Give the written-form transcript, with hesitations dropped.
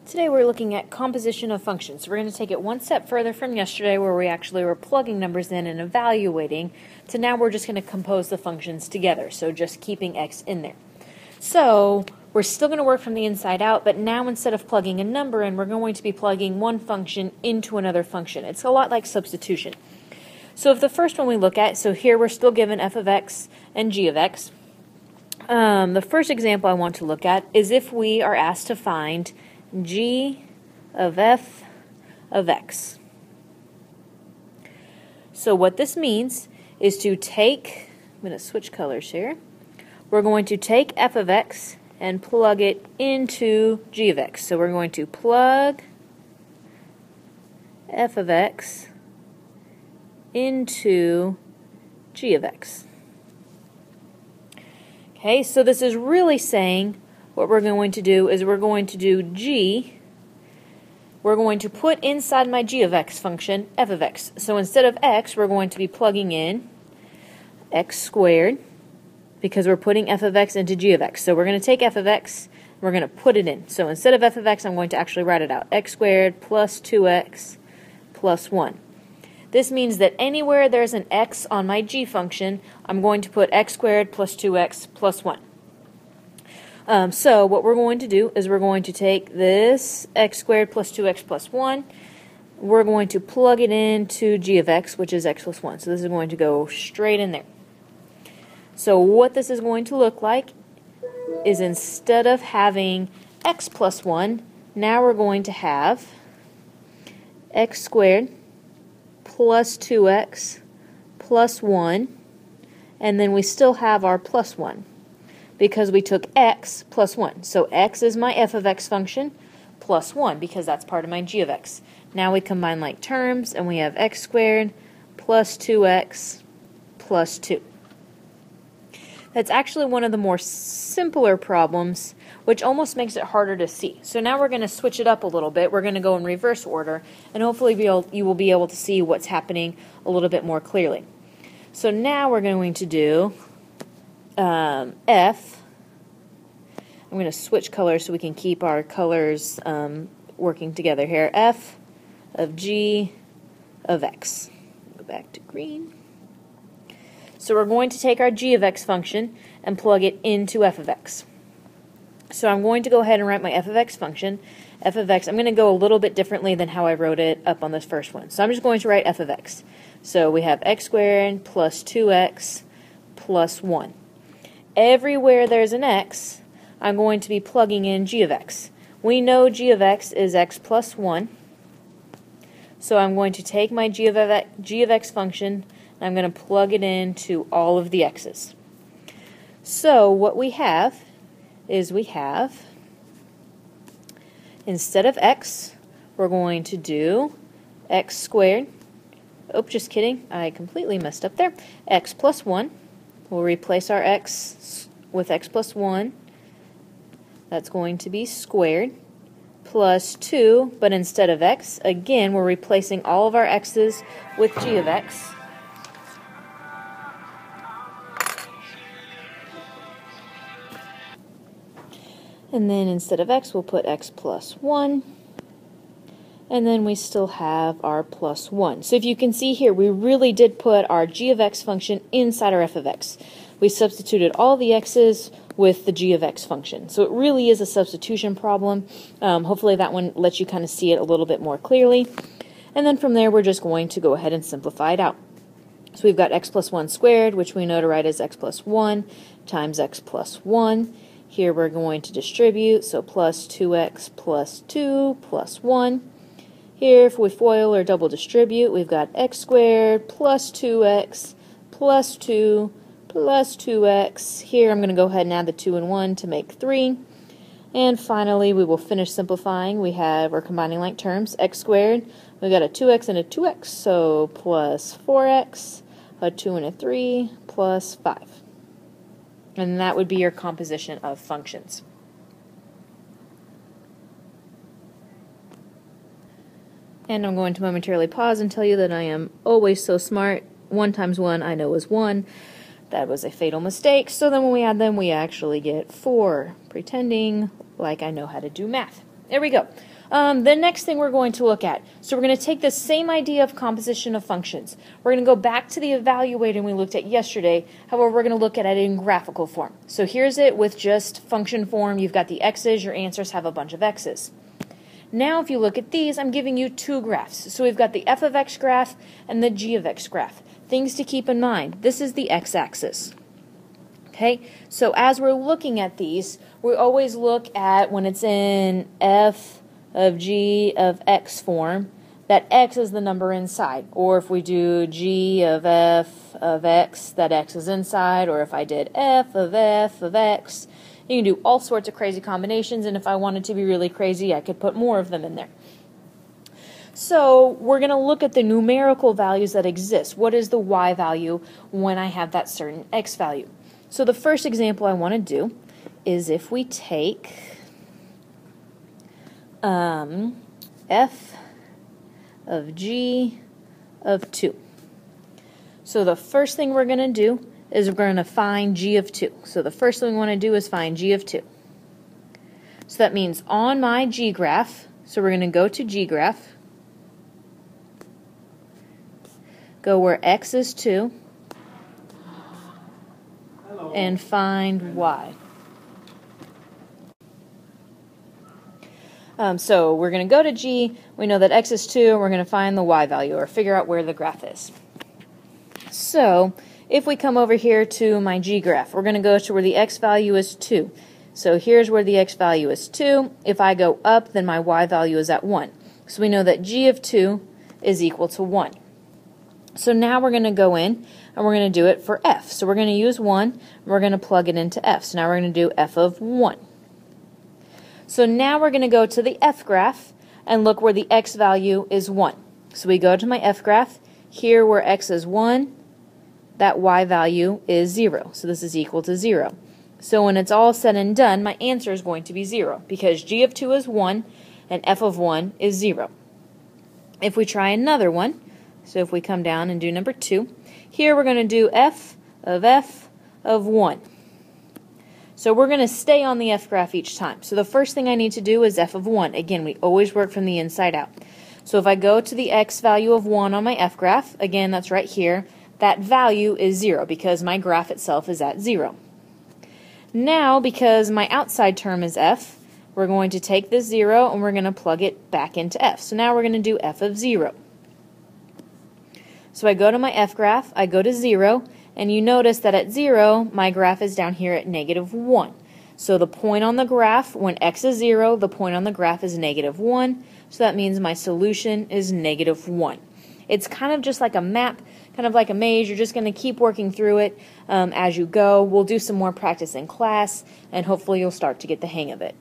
Today we're looking at composition of functions. So we're going to take it one step further from yesterday where we actually were plugging numbers in and evaluating to now we're just going to compose the functions together, so just keeping x in there. So we're still going to work from the inside out, but now instead of plugging a number in, we're going to be plugging one function into another function. It's a lot like substitution. So if the first one we look at, so here we're still given f of x and g of x. The first example I want to look at is if we are asked to find g of f of x. So what this means is to take, I'm going to switch colors here, we're going to take f of x and plug it into g of x. So we're going to plug f of x into g of x. Okay, so this is really saying what we're going to do is we're going to do g, we're going to put inside my g of x function f of x. So instead of x, we're going to be plugging in x squared because we're putting f of x into g of x. So we're going to take f of x, we're going to put it in. So instead of f of x, I'm going to actually write it out. X squared plus 2x plus 1. This means that anywhere there's an x on my g function, I'm going to put x squared plus 2x plus 1. So what we're going to do is we're going to take this x squared plus 2x plus 1, we're going to plug it into g of x, which is x plus 1. So this is going to go straight in there. So what this is going to look like is instead of having x plus 1, now we're going to have x squared plus 2x plus 1, and then we still have our plus 1. Because we took x plus 1. So x is my f of x function plus 1 because that's part of my g of x. Now we combine like terms and we have x squared plus 2x plus 2. That's actually one of the more simpler problems, which almost makes it harder to see. So now we're going to switch it up a little bit. We're going to go in reverse order, and hopefully you will be able to see what's happening a little bit more clearly. So now we're going to do f, I'm going to switch colors so we can keep our colors working together here, f of g of x. Go back to green. So we're going to take our g of x function and plug it into f of x. So I'm going to go ahead and write my f of x function. F of x, I'm going to go a little bit differently than how I wrote it up on this first one. So I'm just going to write f of x. So we have x squared plus 2x plus 1. Everywhere there's an x, I'm going to be plugging in g of x. We know g of x is x plus 1. So I'm going to take my g of x function and I'm going to plug it into all of the x's. So what we have is we have, instead of x, we're going to do x squared. Oh, just kidding. I completely messed up there. X plus 1. We'll replace our x with x plus 1. That's going to be squared plus 2, but instead of x, again, we're replacing all of our x's with g of x. And then instead of x, we'll put x plus 1. And then we still have our plus 1. So if you can see here, we really did put our g of x function inside our f of x. We substituted all the x's with the g of x function. So it really is a substitution problem. Hopefully that one lets you kind of see it a little bit more clearly. And then from there, we're just going to go ahead and simplify it out. So we've got x plus 1 squared, which we know to write as x plus 1 times x plus 1. Here we're going to distribute, so plus 2x plus 2 plus 1. Here, if we FOIL or double distribute, we've got x squared plus 2x plus 2 plus 2x. Here I'm going to go ahead and add the 2 and 1 to make 3. And finally, we will finish simplifying. We're combining like terms. X squared, we've got a 2x and a 2x, so plus 4x, a 2 and a 3, plus 5. And that would be your composition of functions. And I'm going to momentarily pause and tell you that I am always so smart. 1 times 1 I know is 1. That was a fatal mistake, so then when we add them, we actually get 4, pretending like I know how to do math. there we go. The next thing we're going to look at, so we're going to take the same idea of composition of functions. We're going to go back to the evaluator we looked at yesterday, however we're going to look at it in graphical form. So here's it with just function form. You've got the x's, your answers have a bunch of x's. Now if you look at these, I'm giving you two graphs. So we've got the f of x graph and the g of x graph. Things to keep in mind, this is the x-axis. Okay, so as we're looking at these, we always look at when it's in f of g of x form, that x is the number inside. Or if we do g of f of x, that x is inside. Or if I did f of x, you can do all sorts of crazy combinations, and if I wanted to be really crazy, I could put more of them in there. So we're going to look at the numerical values that exist. What is the y value when I have that certain x value? So the first example I want to do is if we take f of g of 2. So the first thing we're going to do is we're going to find g of 2. So the first thing we want to do is find g of 2. So that means on my g graph, so we're going to go to g graph, go where x is 2, and find y. So we're going to go to G, we know that x is 2, and we're going to find the y value, or figure out where the graph is. So if we come over here to my G graph, we're going to go to where the x value is 2. So here's where the x value is 2. If I go up, then my y value is at 1. So we know that G of 2 is equal to 1. So now we're going to go in, and we're going to do it for f. So we're going to use 1, and we're going to plug it into f. So now we're going to do f of 1. So now we're going to go to the f graph and look where the x value is 1. So we go to my f graph. Here where x is 1, that y value is 0. So this is equal to 0. So when it's all said and done, my answer is going to be 0 because g of 2 is 1 and f of 1 is 0. If we try another one, so if we come down and do number 2, here we're going to do f of 1. So we're going to stay on the f graph each time. So the first thing I need to do is f of 1. Again, we always work from the inside out. So if I go to the x value of 1 on my f graph, again, that's right here, that value is 0 because my graph itself is at 0. Now, because my outside term is f, we're going to take this 0 and we're going to plug it back into f. So now we're going to do f of 0. So I go to my f graph, I go to 0, and you notice that at 0, my graph is down here at -1. So the point on the graph, when x is 0, the point on the graph is -1. So that means my solution is -1. It's kind of just like a map, kind of like a maze. You're just going to keep working through it as you go. We'll do some more practice in class, and hopefully you'll start to get the hang of it.